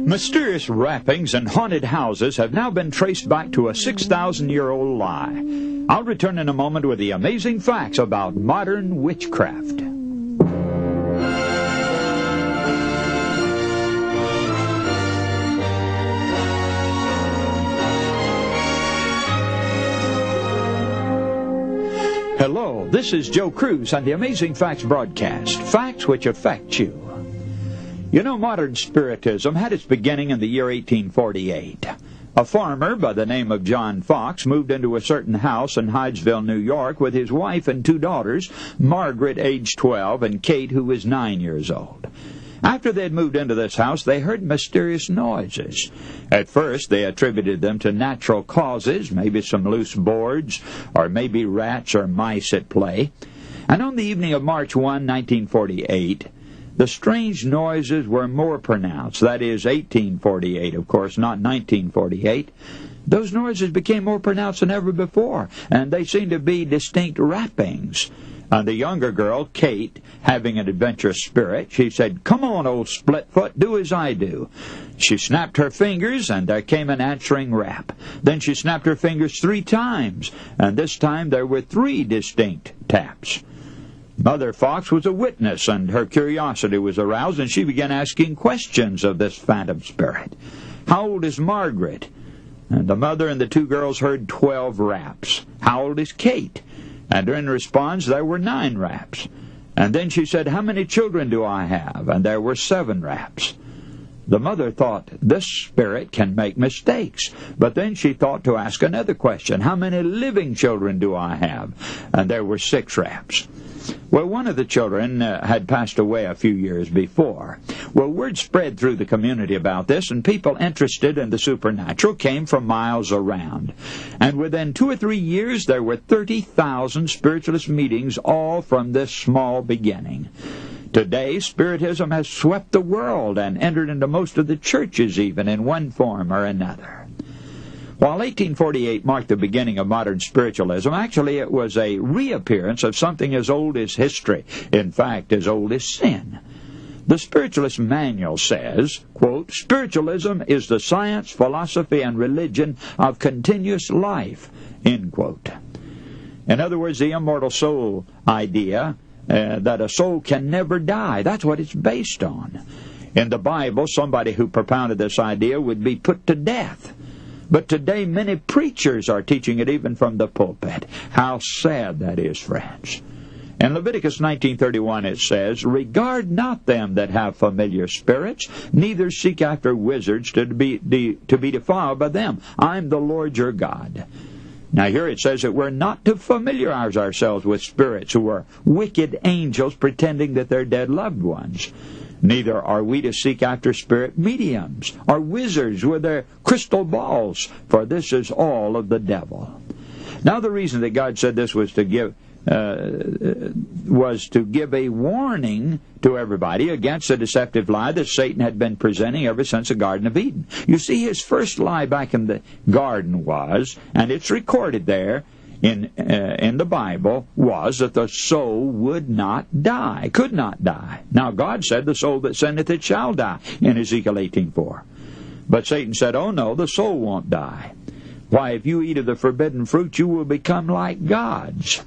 Mysterious wrappings and haunted houses have now been traced back to a 6,000-year-old lie. I'll return in a moment with the amazing facts about modern witchcraft. Hello, this is Joe Cruz on the Amazing Facts broadcast, facts which affect you. You know, modern spiritism had its beginning in the year 1848. A farmer by the name of John Fox moved into a certain house in Hydesville, New York, with his wife and two daughters, Margaret, age 12, and Kate, who was 9 years old. After they had moved into this house, they heard mysterious noises. At first, they attributed them to natural causes, maybe some loose boards, or maybe rats or mice at play. And on the evening of March 1, 1948, the strange noises were more pronounced. That is, 1848, of course, not 1948. Those noises became more pronounced than ever before, and they seemed to be distinct rappings. The younger girl, Kate, having an adventurous spirit, she said, "Come on, old Splitfoot, do as I do." She snapped her fingers, and there came an answering rap. Then she snapped her fingers 3 times, and this time there were 3 distinct taps. Mother Fox was a witness, and her curiosity was aroused, and she began asking questions of this phantom spirit. "How old is Margaret?" And the mother and the 2 girls heard 12 raps. "How old is Kate?" And in response, there were 9 raps. And then she said, "How many children do I have?" And there were 7 raps. The mother thought, this spirit can make mistakes. But then she thought to ask another question, "How many living children do I have?" And there were 6 raps. Well, one of the children had passed away a few years before. Well, word spread through the community about this, and people interested in the supernatural came from miles around. And within 2 or 3 years, there were 30,000 spiritualist meetings, all from this small beginning. Today, Spiritism has swept the world and entered into most of the churches even in one form or another. While 1848 marked the beginning of modern spiritualism, actually it was a reappearance of something as old as history, in fact, as old as sin. The Spiritualist Manual says, quote, "Spiritualism is the science, philosophy, and religion of continuous life," end quote. In other words, the immortal soul idea, that a soul can never die, that's what it's based on. In the Bible, somebody who propounded this idea would be put to death. But today, many preachers are teaching it even from the pulpit. How sad that is, friends. In Leviticus 19:31 it says, "Regard not them that have familiar spirits, neither seek after wizards to be defiled by them. I'm the Lord your God." Now here it says that we're not to familiarize ourselves with spirits who are wicked angels pretending that they're dead loved ones. Neither are we to seek after spirit mediums or wizards with their crystal balls, for this is all of the devil. Now the reason that God said this was to give a warning to everybody against the deceptive lie that Satan had been presenting ever since the Garden of Eden. You see, his first lie back in the garden was, and it's recorded there in the Bible, was that the soul would not die, could not die. Now God said, "The soul that sinneth it shall die," in Ezekiel 18:4. But Satan said, "Oh no, the soul won't die. Why, if you eat of the forbidden fruit, you will become like gods."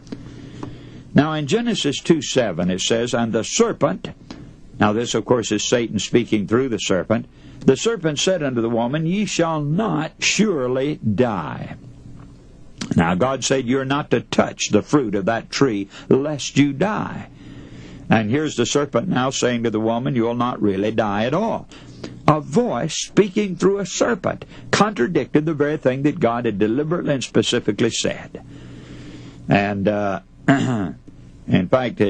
Now in Genesis 2:7 it says, "And the serpent," now this of course is Satan speaking through the serpent, "the serpent said unto the woman, Ye shall not surely die." Now God said, "You're not to touch the fruit of that tree, lest you die." And here's the serpent now saying to the woman, "You'll not really die at all." A voice speaking through a serpent contradicted the very thing that God had deliberately and specifically said. And in fact,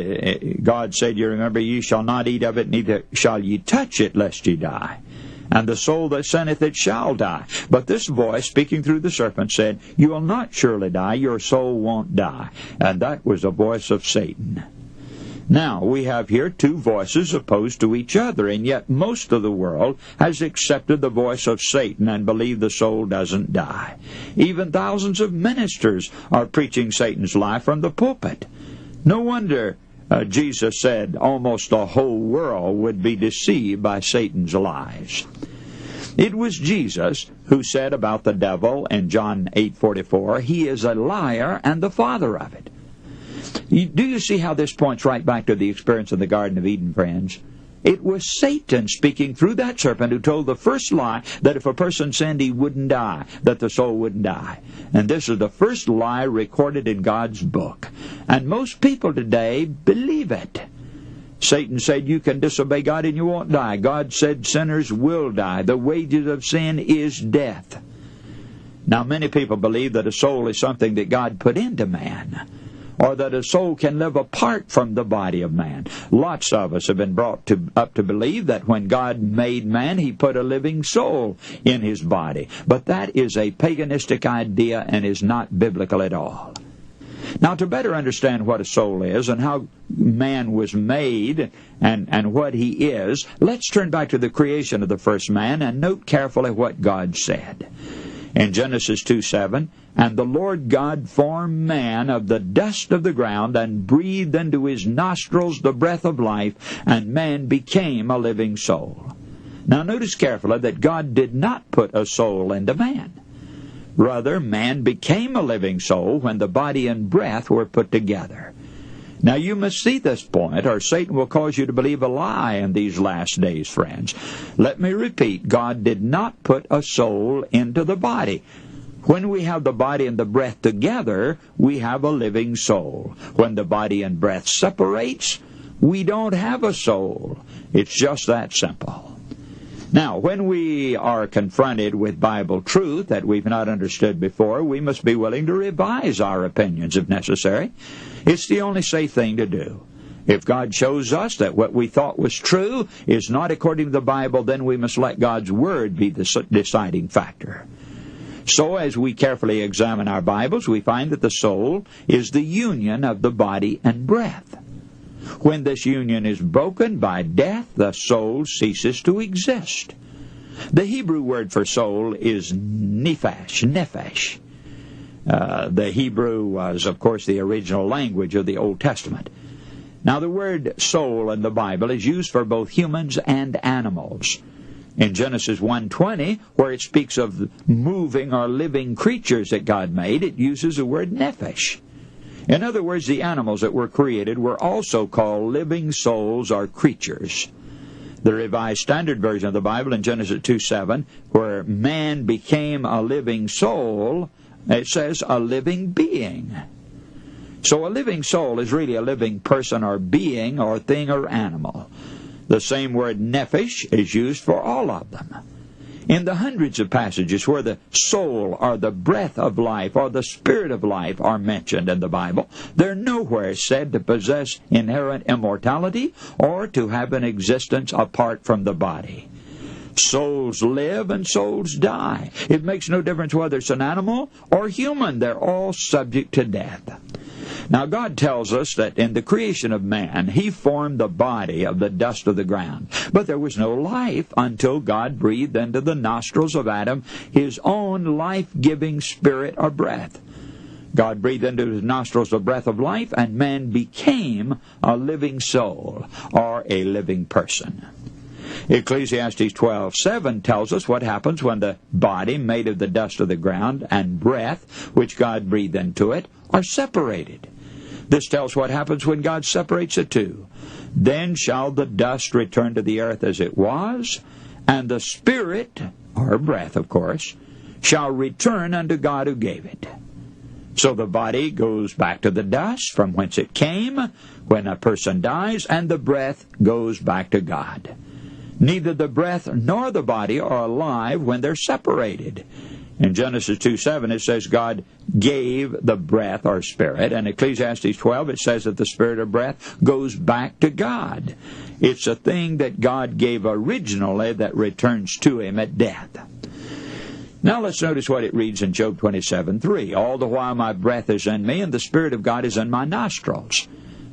God said, you remember, "Ye shall not eat of it, neither shall ye touch it, lest ye die. And the soul that sinneth it shall die." But this voice, speaking through the serpent, said, "You will not surely die, your soul won't die." And that was the voice of Satan. Now, we have here 2 voices opposed to each other, and yet most of the world has accepted the voice of Satan and believe the soul doesn't die. Even thousands of ministers are preaching Satan's lie from the pulpit. No wonder Jesus said almost the whole world would be deceived by Satan's lies. It was Jesus who said about the devil in John 8:44, he is a liar and the father of it. Do you see how this points right back to the experience in the Garden of Eden, friends? It was Satan speaking through that serpent who told the first lie that if a person sinned, he wouldn't die, that the soul wouldn't die. And this is the first lie recorded in God's book. And most people today believe it. Satan said you can disobey God and you won't die. God said sinners will die. The wages of sin is death. Now, many people believe that a soul is something that God put into man, or that a soul can live apart from the body of man. Lots of us have been brought up to believe that when God made man, he put a living soul in his body. But that is a paganistic idea and is not biblical at all. Now, to better understand what a soul is and how man was made and what he is, let's turn back to the creation of the first man and note carefully what God said. In Genesis 2:7, and the Lord God formed man of the dust of the ground and breathed into his nostrils the breath of life, and man became a living soul. Now notice carefully that God did not put a soul into man. Rather, man became a living soul when the body and breath were put together. Now you must see this point, or Satan will cause you to believe a lie in these last days, friends. Let me repeat, God did not put a soul into the body. When we have the body and the breath together, we have a living soul. When the body and breath separates, we don't have a soul. It's just that simple. Now, when we are confronted with Bible truth that we've not understood before, we must be willing to revise our opinions if necessary. It's the only safe thing to do. If God shows us that what we thought was true is not according to the Bible, then we must let God's Word be the deciding factor. So as we carefully examine our Bibles, we find that the soul is the union of the body and breath. When this union is broken by death, the soul ceases to exist. The Hebrew word for soul is nephesh. The Hebrew was, of course, the original language of the Old Testament. Now, the word soul in the Bible is used for both humans and animals. In Genesis 1:20, where it speaks of moving or living creatures that God made, it uses the word nephesh. In other words, the animals that were created were also called living souls or creatures. The Revised Standard Version of the Bible in Genesis 2:7, where man became a living soul, it says a living being. So a living soul is really a living person or being or thing or animal. The same word nephesh is used for all of them. In the hundreds of passages where the soul or the breath of life or the spirit of life are mentioned in the Bible, they're nowhere said to possess inherent immortality or to have an existence apart from the body. Souls live and souls die. It makes no difference whether it's an animal or human. They're all subject to death. Now, God tells us that in the creation of man, He formed the body of the dust of the ground. But there was no life until God breathed into the nostrils of Adam His own life-giving spirit or breath. God breathed into his nostrils the breath of life, and man became a living soul or a living person. Ecclesiastes 12:7 tells us what happens when the body made of the dust of the ground and breath, which God breathed into it, are separated. This tells what happens when God separates the two. Then shall the dust return to the earth as it was, and the spirit, or breath, of course, shall return unto God who gave it. So the body goes back to the dust from whence it came when a person dies, and the breath goes back to God. Neither the breath nor the body are alive when they're separated. In Genesis 2:7 it says God gave the breath or spirit, and Ecclesiastes 12 it says that the spirit or breath goes back to God. It's a thing that God gave originally that returns to Him at death. Now let's notice what it reads in Job 27:3. All the while my breath is in me, and the Spirit of God is in my nostrils.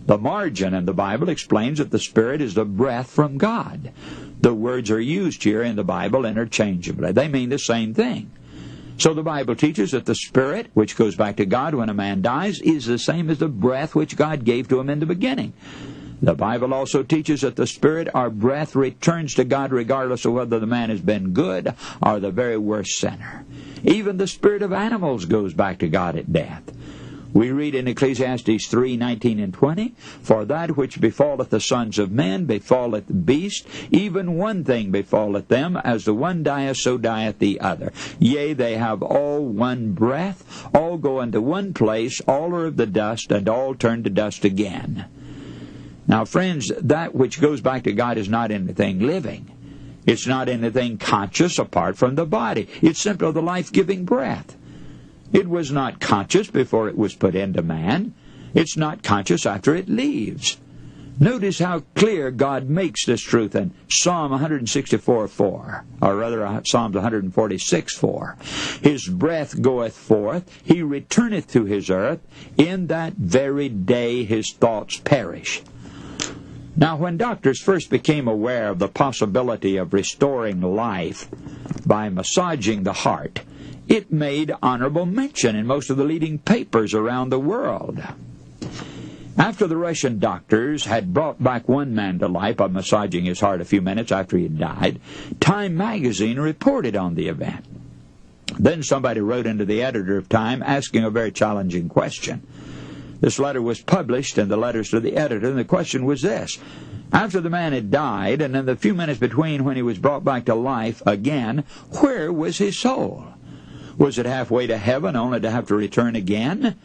The margin in the Bible explains that the Spirit is the breath from God. The words are used here in the Bible interchangeably. They mean the same thing. So the Bible teaches that the Spirit, which goes back to God when a man dies, is the same as the breath which God gave to him in the beginning. The Bible also teaches that the spirit or breath returns to God regardless of whether the man has been good or the very worst sinner. Even the spirit of animals goes back to God at death. We read in Ecclesiastes 3:19 and 20, "For that which befalleth the sons of men befalleth beasts, even one thing befalleth them, as the one dieth, so dieth the other. Yea, they have all one breath, all go into one place, all are of the dust, and all turn to dust again." Now, friends, that which goes back to God is not anything living. It's not anything conscious apart from the body. It's simply the life-giving breath. It was not conscious before it was put into man. It's not conscious after it leaves. Notice how clear God makes this truth in Psalm 164:4, or rather Psalms 146:4. "His breath goeth forth, he returneth to his earth, in that very day his thoughts perish." Now, when doctors first became aware of the possibility of restoring life by massaging the heart, it made honorable mention in most of the leading papers around the world. After the Russian doctors had brought back one man to life by massaging his heart a few minutes after he had died, Time magazine reported on the event. Then somebody wrote into the editor of Time asking a very challenging question. This letter was published in the letters to the editor, and the question was this: after the man had died, and in the few minutes between when he was brought back to life again, where was his soul? Was it halfway to heaven only to have to return again?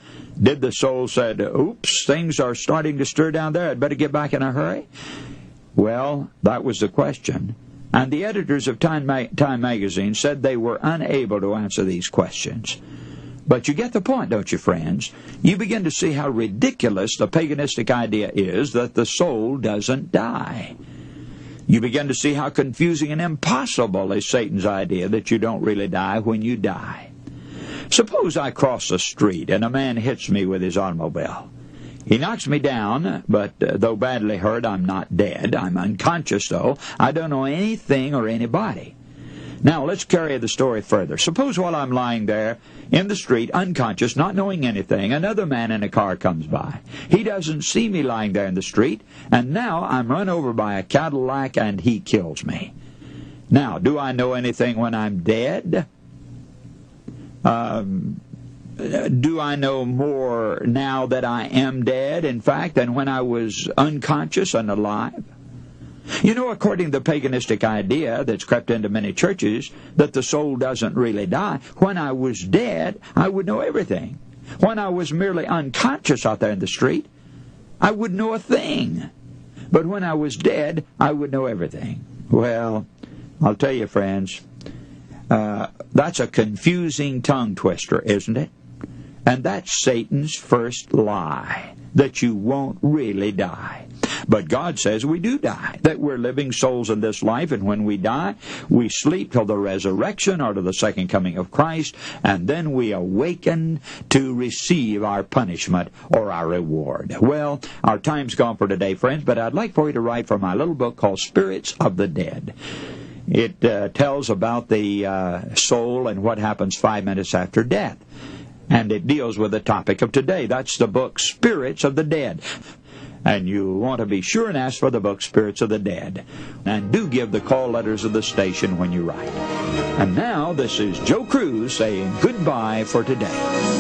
Did the soul say, "Oops, things are starting to stir down there, I'd better get back in a hurry"? Well, that was the question. And the editors of Time magazine said they were unable to answer these questions. But you get the point, don't you, friends? You begin to see how ridiculous the paganistic idea is that the soul doesn't die. You begin to see how confusing and impossible is Satan's idea that you don't really die when you die. Suppose I cross the street and a man hits me with his automobile. He knocks me down, but though badly hurt, I'm not dead. I'm unconscious, though. I don't know anything or anybody. Now, let's carry the story further. Suppose while I'm lying there in the street, unconscious, not knowing anything, another man in a car comes by. He doesn't see me lying there in the street, and now I'm run over by a Cadillac and he kills me. Now, do I know anything when I'm dead? Do I know more now that I am dead, in fact, than when I was unconscious and alive? You know, according to the paganistic idea that's crept into many churches, that the soul doesn't really die, when I was dead, I would know everything. When I was merely unconscious out there in the street, I wouldn't know a thing. But when I was dead, I would know everything. Well, I'll tell you, friends, that's a confusing tongue twister, isn't it? And that's Satan's first lie, that you won't really die. But God says we do die, that we're living souls in this life, and when we die, we sleep till the resurrection or to the second coming of Christ, and then we awaken to receive our punishment or our reward. Well, our time's gone for today, friends, but I'd like for you to write for my little book called Spirits of the Dead. It tells about the soul and what happens 5 minutes after death. And it deals with the topic of today. That's the book Spirits of the Dead. And you want to be sure and ask for the book Spirits of the Dead. And do give the call letters of the station when you write. And now, this is Joe Cruz saying goodbye for today.